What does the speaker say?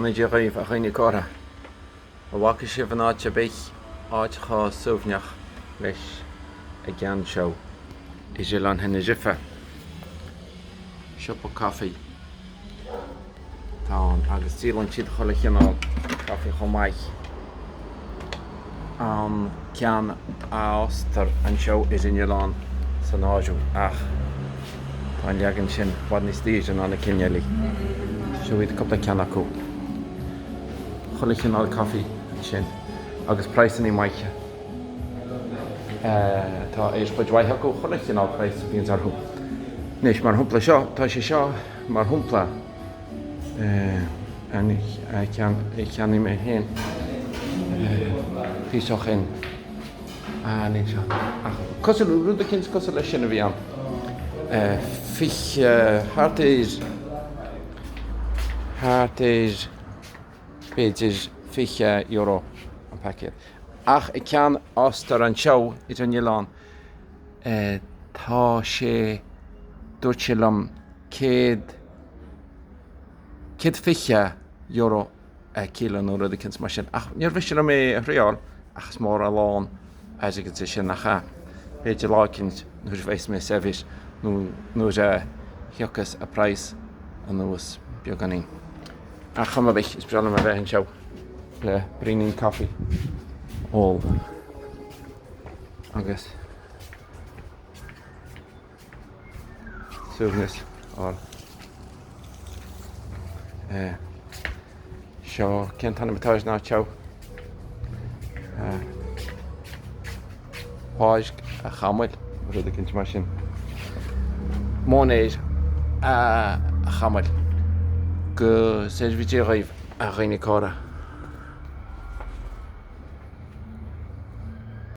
dTenerife a chaine cara. A bhaca sé bhan áit a bích áit chá suamhneach leis a gceann seo. Is an hena jifa. Siop o caife. Tá agus dílann siad chola chinál caife Chamaill. An ceann ástar an seo is in Ián san áisiú ach tá leagan sin bhd níos tíos an anna cinnealaí. Siúid cupla ceann acu. Chola chinál caife sin agus praosanna maiche. Tá éis buid waithe acu chola chinál praos bhíonn arthú. Nis mar thumpla seo, tá sé seo mar thumpla ceannaí mé héin píoch in ní seo. Cosú rúda cinn cosú leis sin a bhí an. Hart is beidir €50 an packet. Ach I ceann ástar an seo is an Ián. Tá sé dúirt sé lom €50 a cíle nó rud a cinn mar sin. Ach níor bhís sin mé a réal achas mór a lán as go sin nach cha. Beidir lácinnt nuair bhéis mé sefis nuair thiocas a praos an nuas beag ganí. Ach chuma bích is breanna a bheith an seo le bríonn caife all agus suamhnas á seo cén tanna matáis ná teo páis a Chamaill rud a cinint mar sin. Móinéir a Chamaill go dTenerife a chaine cara.